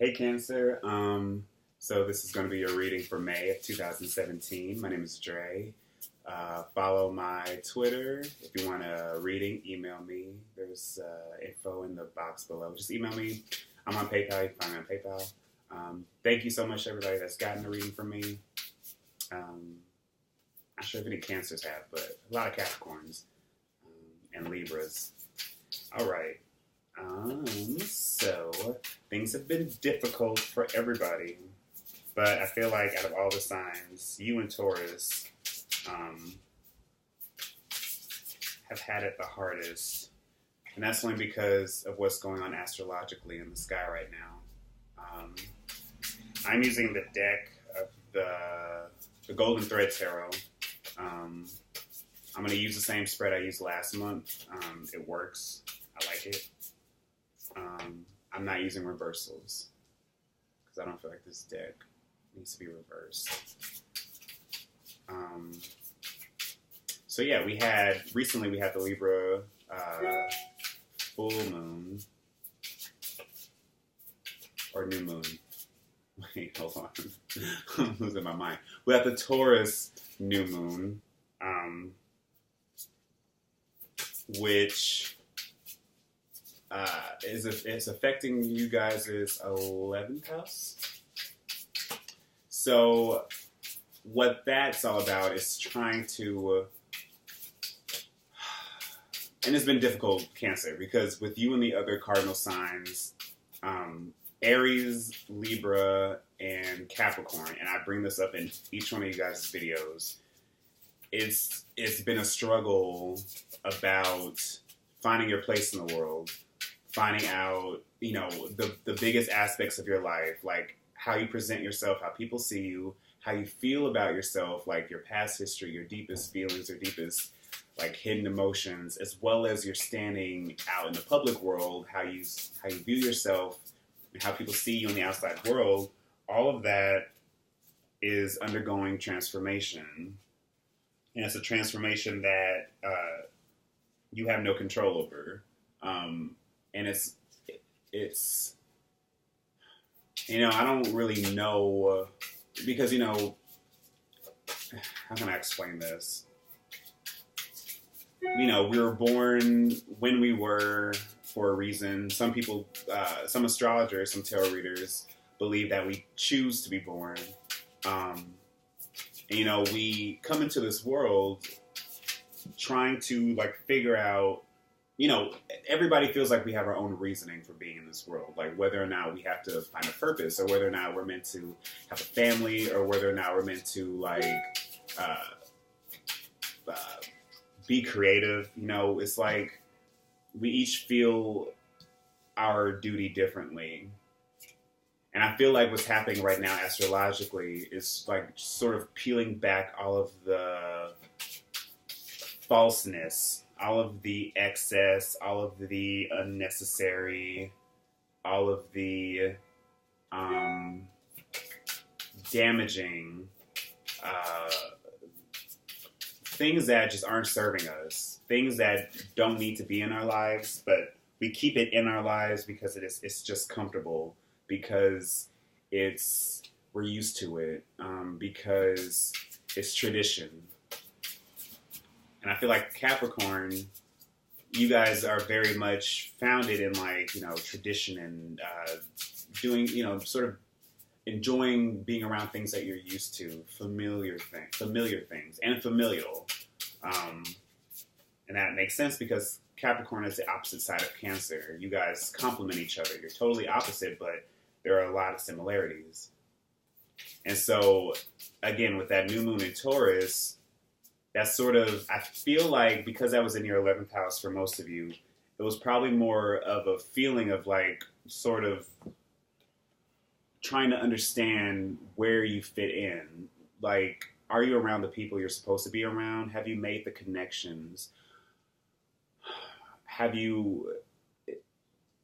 Hey Cancer. So this is going to be your reading for May of 2017. My name is Dre. Follow my Twitter. If you want a reading, email me. There's info in the box below. Just email me. I'm on PayPal. You can find me on PayPal. Thank you so much, everybody that's gotten a reading from me. Not sure if any Cancers have, but a lot of Capricorns and Libras. All right. So things have been difficult for everybody, but I feel like out of all the signs, you and Taurus have had it the hardest, and that's only because of what's going on astrologically in the sky right now. I'm using the deck of the Golden Thread Tarot. I'm going to use the same spread I used last month. It works. I like it. I'm not using reversals because I don't feel like this deck needs to be reversed. So yeah, recently we had the Libra full moon or new moon. Wait, hold on. I'm losing my mind. We had the Taurus new moon, which is affecting you guys' 11th house. So what that's all about is trying to, and it's been difficult, Cancer, because with you and the other cardinal signs, Aries, Libra, and Capricorn, and I bring this up in each one of you guys' videos, it's been a struggle about finding your place in the world, finding out, the biggest aspects of your life, like how you present yourself, how people see you, how you feel about yourself, like your past history, your deepest feelings, your deepest, like, hidden emotions, as well as you're standing out in the public world, how you view yourself, and how people see you in the outside world. All of that is undergoing transformation. And it's a transformation that you have no control over. And it's I don't really know, because, how can I explain this? We were born when we were for a reason. Some people, some astrologers, some tarot readers believe that we choose to be born. And, we come into this world trying to, figure out, everybody feels like we have our own reasoning for being in this world, like whether or not we have to find a purpose, or whether or not we're meant to have a family, or whether or not we're meant to be creative. It's like we each feel our duty differently. And I feel like what's happening right now astrologically is sort of peeling back all of the falseness, all of the excess, all of the unnecessary, all of the damaging things that just aren't serving us, things that don't need to be in our lives, but we keep it in our lives because it's just comfortable, because we're used to it, because it's tradition. And I feel like Capricorn, you guys are very much founded in tradition and doing, sort of enjoying being around things that you're used to, familiar things, and familial. And that makes sense because Capricorn is the opposite side of Cancer. You guys complement each other. You're totally opposite, but there are a lot of similarities. And so, again, with that new moon in Taurus, that's sort of, I feel like, because that was in your 11th house for most of you, it was probably more of a feeling of sort of trying to understand where you fit in. Are you around the people you're supposed to be around? Have you made the connections?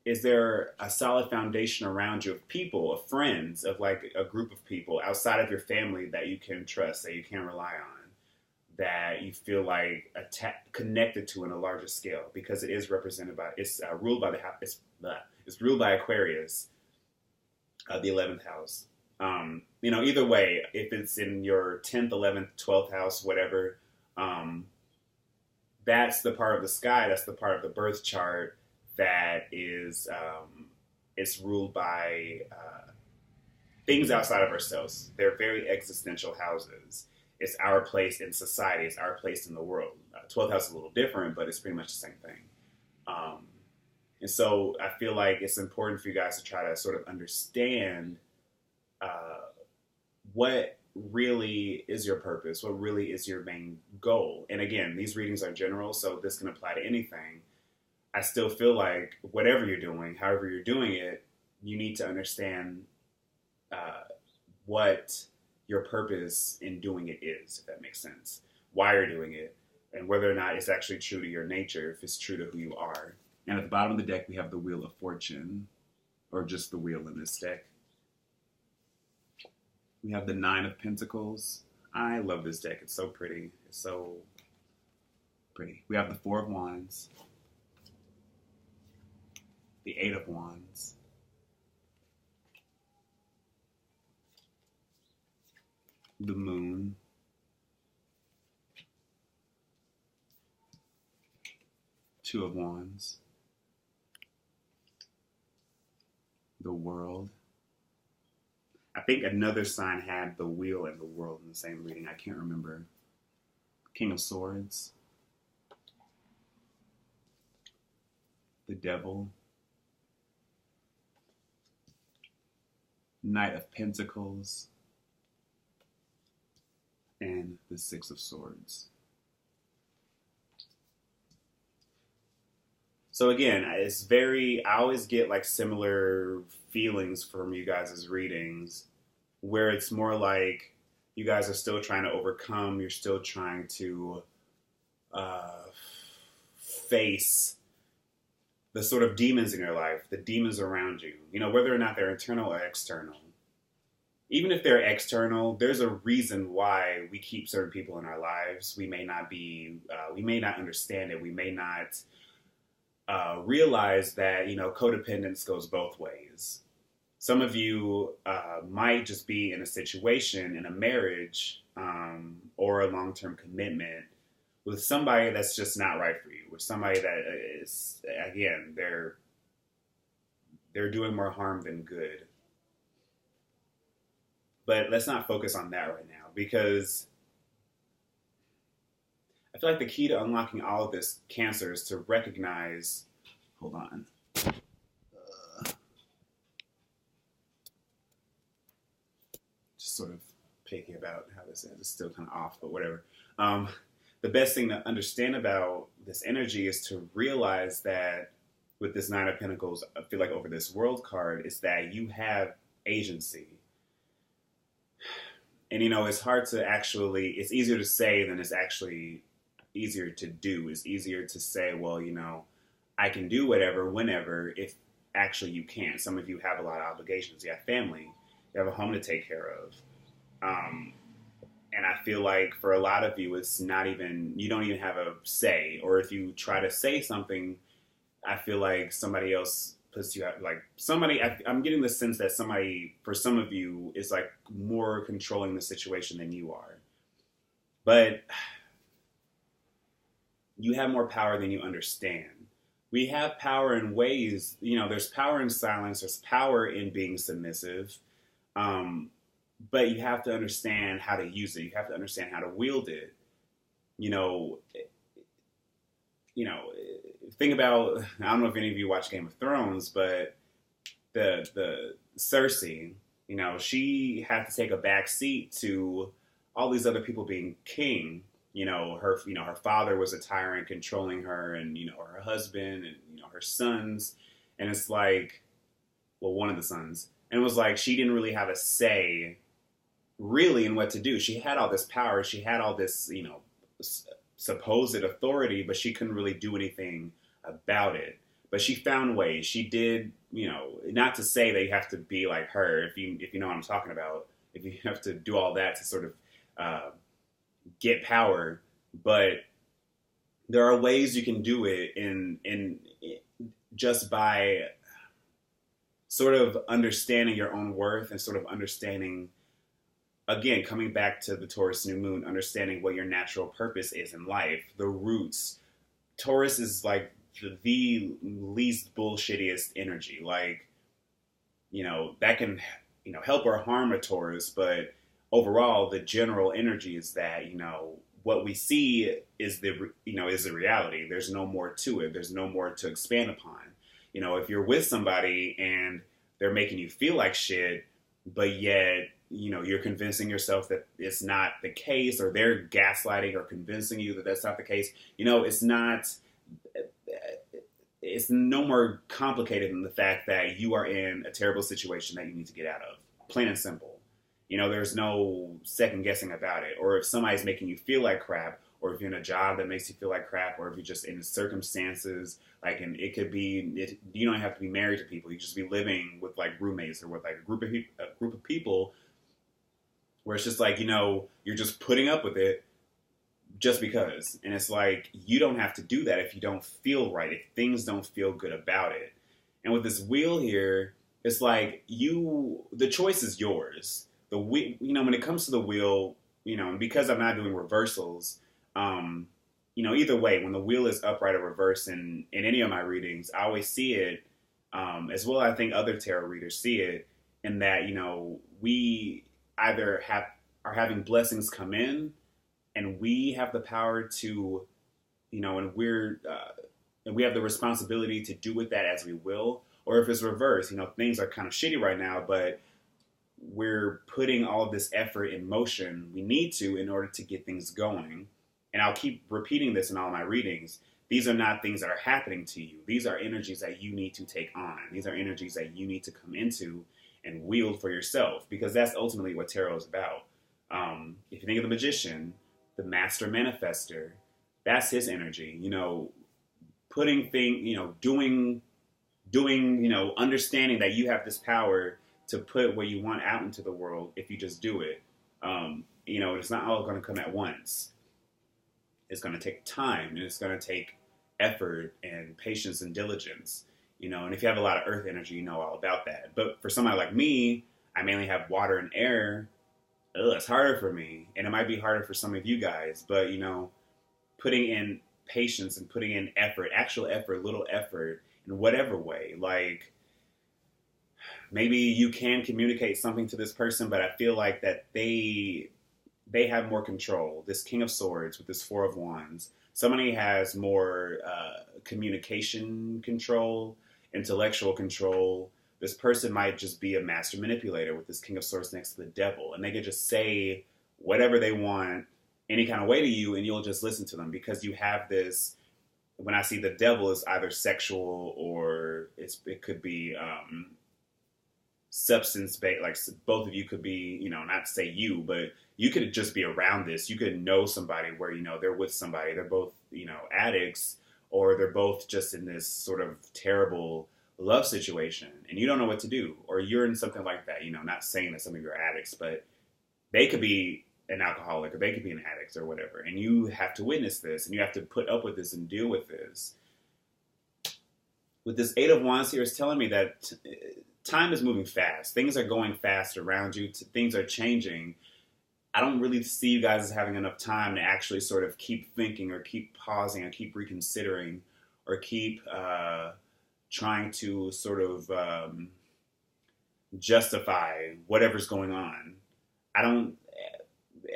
Is there a solid foundation around you of people, of friends, of a group of people outside of your family that you can trust, that you can rely on, that you feel connected to on a larger scale? Because it is represented by, it's ruled by Aquarius. the 11th house. Either way, if it's in your 10th, 11th, 12th house, whatever, um, that's the part of the sky, that's the part of the birth chart that is, it's ruled by things outside of ourselves. They're very existential houses. It's our place in society. It's our place in the world. 12th house is a little different, but it's pretty much the same thing. Um, and so I feel like it's important for you guys to try to sort of understand what really is your purpose, what really is your main goal. And again, these readings are general, so this can apply to anything. I still feel like whatever you're doing, however you're doing it, you need to understand what your purpose in doing it is, if that makes sense. Why you're doing it, and whether or not it's actually true to your nature, if it's true to who you are. And at the bottom of the deck, we have the Wheel of Fortune, or just the wheel in this deck. We have the Nine of Pentacles. I love this deck. It's so pretty. It's so pretty. We have the Four of Wands, the Eight of Wands, the Moon, Two of Wands, the World. I think another sign had the Wheel and the World in the same reading. I can't remember. King of Swords, the Devil, Knight of Pentacles, and the Six of Swords. So again, I always get like similar feelings from you guys' readings, where it's more like you guys are still trying to overcome, you're still trying to face the sort of demons in your life, the demons around you, whether or not they're internal or external. Even if they're external, there's a reason why we keep certain people in our lives. We may not understand it. We may not realize that, codependence goes both ways. Some of you might just be in a situation, in a marriage, or a long-term commitment with somebody that's just not right for you, with somebody that is, again, they're doing more harm than good. But let's not focus on that right now, because I feel like the key to unlocking all of this, Cancer, is to recognize, hold on. Just sort of picky about how this is. It's still kind of off, but whatever. The best thing to understand about this energy is to realize that with this Nine of Pentacles, I feel like over this World card, is that you have agency. And, it's hard to it's easier to say than it's actually easier to do. It's easier to say, well, I can do whatever, whenever, if actually you can't. Some of you have a lot of obligations. You have family. You have a home to take care of. And I feel like for a lot of you, you don't even have a say. Or if you try to say something, I feel like somebody else puts you out. Like I'm getting the sense that somebody, for some of you, is like more controlling the situation than you are. But you have more power than you understand. We have power in ways, there's power in silence, there's power in being submissive. But you have to understand how to use it. You have to understand how to wield it. Think about, I don't know if any of you watch Game of Thrones, but the Cersei, she had to take a back seat to all these other people being king. Her father was a tyrant controlling her, and, her husband, and, her sons. And it's like, well, one of the sons. And it was like, she didn't really have a say really in what to do. She had all this power. She had all this, supposed authority, but she couldn't really do anything about it. But she found ways. She did, not to say that you have to be like her, if you know what I'm talking about, if you have to do all that to sort of get power, but there are ways you can do it in just by sort of understanding your own worth and sort of understanding, again, coming back to the Taurus new moon, understanding what your natural purpose is in life, the roots. Taurus is like the least bullshittiest energy. Like, that can, help or harm a Taurus, but overall, the general energy is that, what we see is is the reality. There's no more to it. There's no more to expand upon. If you're with somebody and they're making you feel like shit, but yet, you're convincing yourself that it's not the case, or they're gaslighting or convincing you that that's not the case, it's no more complicated than the fact that you are in a terrible situation that you need to get out of. Plain and simple. There's no second guessing about it. Or if somebody's making you feel like crap, or if you're in a job that makes you feel like crap, or if you're just in circumstances, and it could be, you don't have to be married to people. You just be living with like roommates or with like a group of people where it's just like, you're just putting up with it just because. And it's like, you don't have to do that if you don't feel right, if things don't feel good about it. And with this wheel here, it's like the choice is yours. When it comes to the wheel, and because I'm not doing reversals, either way, when the wheel is upright or reversed in any of my readings, I always see it, as well, I think other tarot readers see it, in that, we either are having blessings come in, and we have the power to, and we have the responsibility to do with that as we will, or if it's reversed, things are kind of shitty right now, but we're putting all of this effort in motion. We need to, in order to get things going. And I'll keep repeating this in all my readings. These are not things that are happening to you. These are energies that you need to take on. These are energies that you need to come into and wield for yourself, because that's ultimately what tarot is about. If you think of the magician, the master manifester, that's his energy. Putting doing, understanding that you have this power to put what you want out into the world if you just do it. It's not all going to come at once. It's going to take time, and it's going to take effort and patience and diligence. And if you have a lot of earth energy, you know all about that. But for somebody like me, I mainly have water and air. It's harder for me, and it might be harder for some of you guys. But putting in patience and putting in effort, actual effort, little effort, in whatever way, like, maybe you can communicate something to this person, but I feel like that they have more control. This King of Swords with this Four of Wands, somebody has more communication control, intellectual control. This person might just be a master manipulator with this King of Swords next to the Devil, and they could just say whatever they want any kind of way to you, and you'll just listen to them, because you have this. When I see the Devil, is either sexual, or it could be substance based. Like, both of you could be, not to say you, but you could just be around this. You could know somebody where, they're with somebody. They're both, addicts, or they're both just in this sort of terrible love situation, and you don't know what to do. Or you're in something like that, not saying that some of you are addicts, but they could be an alcoholic, or they could be an addict, or whatever. And you have to witness this, and you have to put up with this and deal with this. With this Eight of Wands here, it's telling me that time is moving fast. Things are going fast around you. Things are changing. I don't really see you guys as having enough time to actually sort of keep thinking, or keep pausing, or keep reconsidering, or keep trying to sort of justify whatever's going on.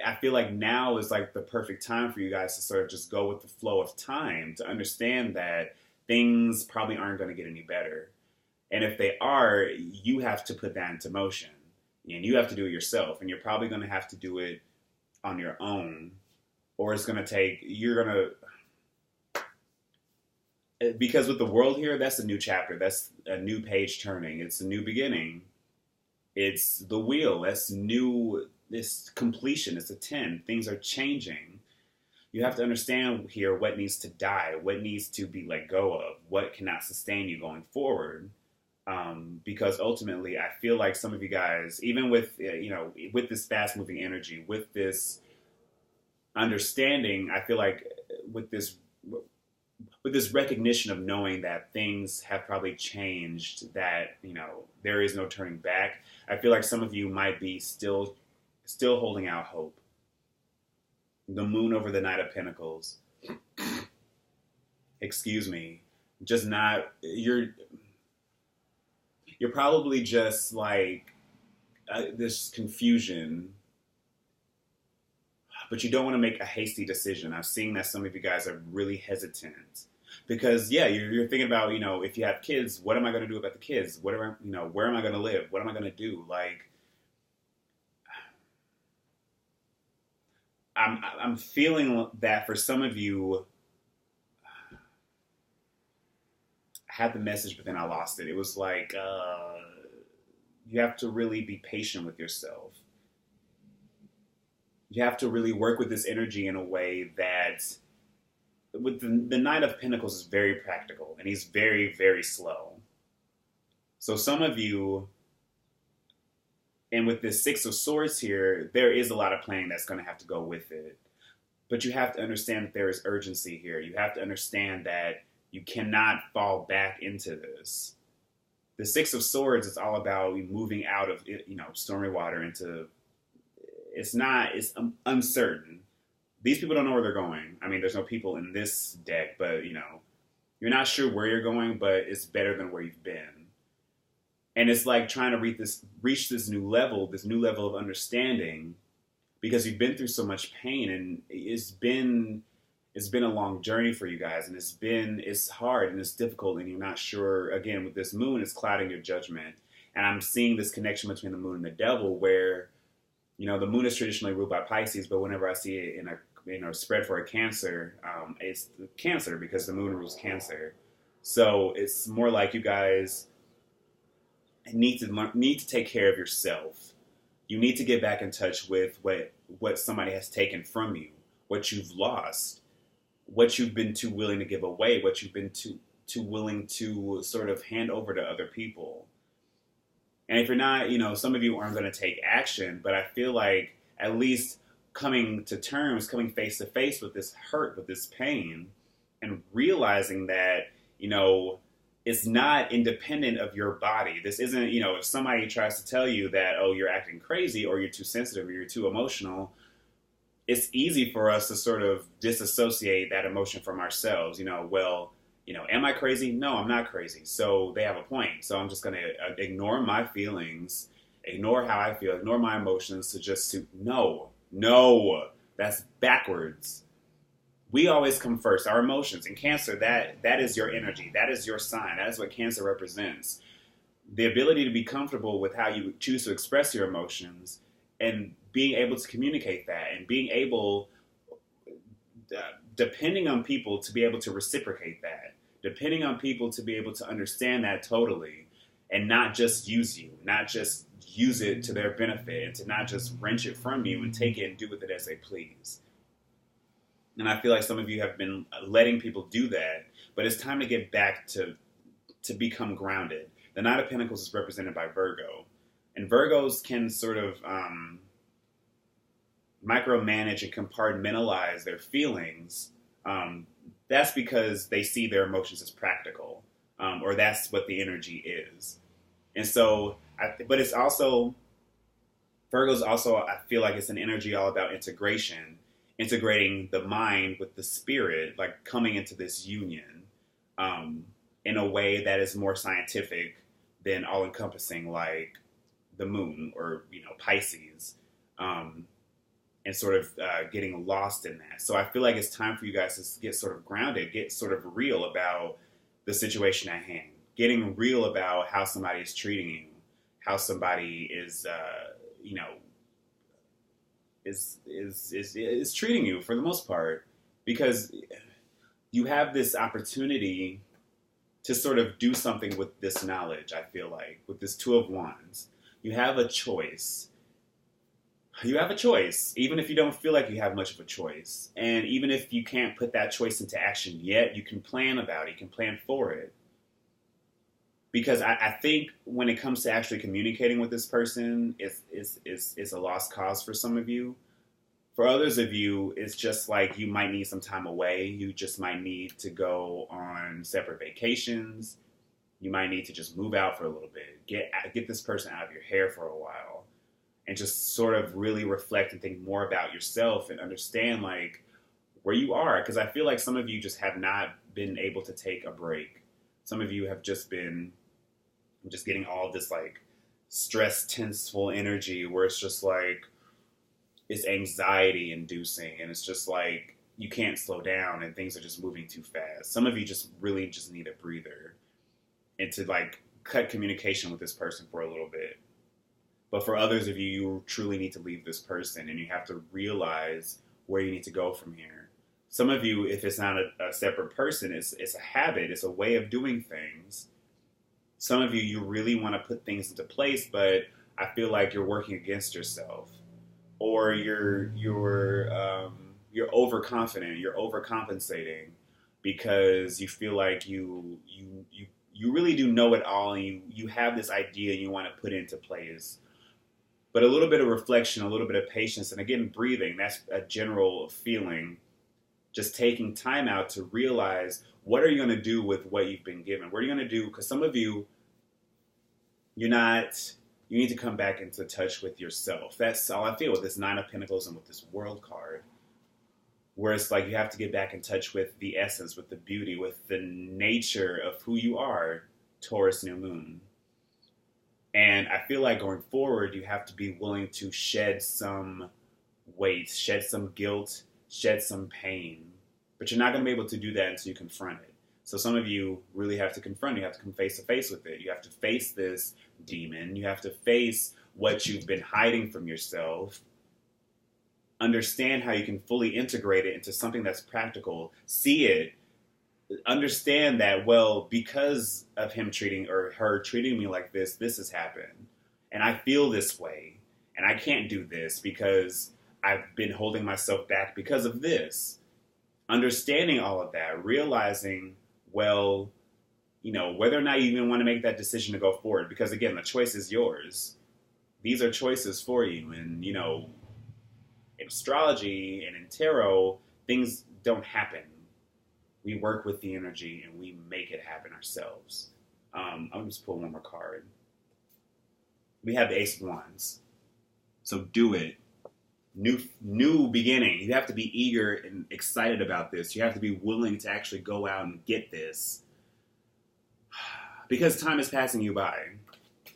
I feel like now is like the perfect time for you guys to sort of just go with the flow of time, to understand that things probably aren't going to get any better. And if they are, you have to put that into motion, and you have to do it yourself, and you're probably going to have to do it on your own, or it's going to take, because with the world here, that's a new chapter. That's a new page turning. It's a new beginning. It's the wheel. That's new. This completion. It's a 10. Things are changing. You have to understand here what needs to die, what needs to be let go of, what cannot sustain you going forward. Because ultimately, I feel like some of you guys, even with with this fast-moving energy, with this understanding, I feel like with with this recognition of knowing that things have probably changed, that, you know, there is no turning back. I feel like some of you might be still holding out hope. The moon over the Knight of Pentacles. Excuse me. Just not, you're probably just like this confusion, but you don't want to make a hasty decision. I'm seeing that some of you guys are really hesitant because, yeah, you're thinking about, you know, if you have kids, what am I going to do about the kids? What am I, you know, where am I going to live? What am I going to do? Like, I'm feeling that for some of you, I had the message, but then I lost it. It was like, you have to really be patient with yourself. You have to really work with this energy in a way that, with the Knight of Pentacles is very practical, and he's very, very slow. So some of you, and with this Six of Swords here, there is a lot of planning that's going to have to go with it. But you have to understand that there is urgency here. You have to understand that you cannot fall back into this. The Six of Swords is all about moving out of, you know, stormy water into, it's uncertain. These people don't know where they're going. I mean, there's no people in this deck, but, you know, you're not sure where you're going, but it's better than where you've been. And it's like trying to reach this new level of understanding, because you've been through so much pain, and it's been a long journey for you guys, and it's hard and it's difficult, and you're not sure. Again, with this moon, it's clouding your judgment. And I'm seeing this connection between the moon and the devil, where, you know, the moon is traditionally ruled by Pisces, but whenever I see it in a spread for a Cancer, it's Cancer, because the moon rules Cancer. So it's more like you guys need to take care of yourself. You need to get back in touch with what somebody has taken from you, what you've lost, what you've been too willing to give away, what you've been too willing to sort of hand over to other people. And if you're not, you know, some of you aren't going to take action, but I feel like at least coming face to face with this hurt, with this pain, and realizing that, you know, it's not independent of your body. This isn't, you know, if somebody tries to tell you that, oh, you're acting crazy, or you're too sensitive, or you're too emotional, it's easy for us to sort of disassociate that emotion from ourselves. You know, well, you know, am I crazy? No, I'm not crazy. So they have a point. So I'm just going to ignore my feelings, ignore how I feel, ignore my emotions no, that's backwards. We always come first. Our emotions. In Cancer, that is your energy. That is your sign. That is what Cancer represents. The ability to be comfortable with how you choose to express your emotions, and being able to communicate that, and being able, depending on people, to be able to reciprocate that, depending on people to be able to understand that totally, and not just use you, not just use it to their benefit, and to not just wrench it from you and take it and do with it as they please. And I feel like some of you have been letting people do that, but it's time to get back to become grounded. The Knight of Pentacles is represented by Virgo, and Virgos can sort of micromanage and compartmentalize their feelings. That's because they see their emotions as practical, or that's what the energy is. And so, but it's also, Virgos also, I feel like it's an energy all about integration, integrating the mind with the spirit, like coming into this union in a way that is more scientific than all-encompassing, like the moon or, you know, Pisces, and sort of getting lost in that. So I feel like it's time for you guys to get sort of grounded, get sort of real about the situation at hand, getting real about how somebody is treating you, how somebody is, you know, is treating you for the most part, because you have this opportunity to sort of do something with this knowledge. I feel like with this Two of Wands, you have a choice. You have a choice, even if you don't feel like you have much of a choice. And even if you can't put that choice into action yet, you can plan about it. You can plan for it. Because I think when it comes to actually communicating with this person, it's a lost cause for some of you. For others of you, it's just like you might need some time away. You just might need to go on separate vacations. You might need to just move out for a little bit. Get this person out of your hair for a while. And just sort of really reflect and think more about yourself and understand like where you are. Because I feel like some of you just have not been able to take a break. Some of you have just been just getting all this like stress, tenseful energy where it's just like, it's anxiety inducing and it's just like you can't slow down and things are just moving too fast. Some of you just really just need a breather and to like cut communication with this person for a little bit. But for others of you, you truly need to leave this person and you have to realize where you need to go from here. Some of you, if it's not a separate person, it's a habit, it's a way of doing things. Some of you, you really want to put things into place, but I feel like you're working against yourself. Or you're overconfident, you're overcompensating because you feel like you really do know it all and you have this idea and you want to put it into place. But a little bit of reflection, a little bit of patience, and again, breathing, that's a general feeling. Just taking time out to realize what are you going to do with what you've been given? What are you going to do? Because some of you, you need to come back into touch with yourself. That's all I feel with this Nine of Pentacles and with this World card. Where it's like you have to get back in touch with the essence, with the beauty, with the nature of who you are, Taurus New Moon. And I feel like going forward, you have to be willing to shed some weight, shed some guilt, shed some pain. But you're not going to be able to do that until you confront it. So some of you really have to confront it. You have to come face to face with it. You have to face this demon. You have to face what you've been hiding from yourself. Understand how you can fully integrate it into something that's practical. See it. Understand that, well, because of him treating or her treating me like this has happened. And I feel this way. And I can't do this because I've been holding myself back because of this. Understanding all of that, realizing, well, you know, whether or not you even want to make that decision to go forward, because again, the choice is yours. These are choices for you. And, you know, in astrology and in tarot, things don't happen. We work with the energy and we make it happen ourselves. I'll just pull one more card. We have the Ace of Wands. So do it. New beginning. You have to be eager and excited about this. You have to be willing to actually go out and get this. Because time is passing you by.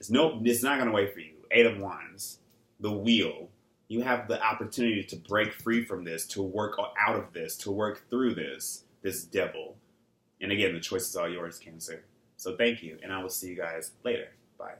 It's not going to wait for you. Eight of Wands. The Wheel. You have the opportunity to break free from this, to work out of this, to work through this devil. And again, the choice is all yours, Cancer. So thank you, and I will see you guys later. Bye.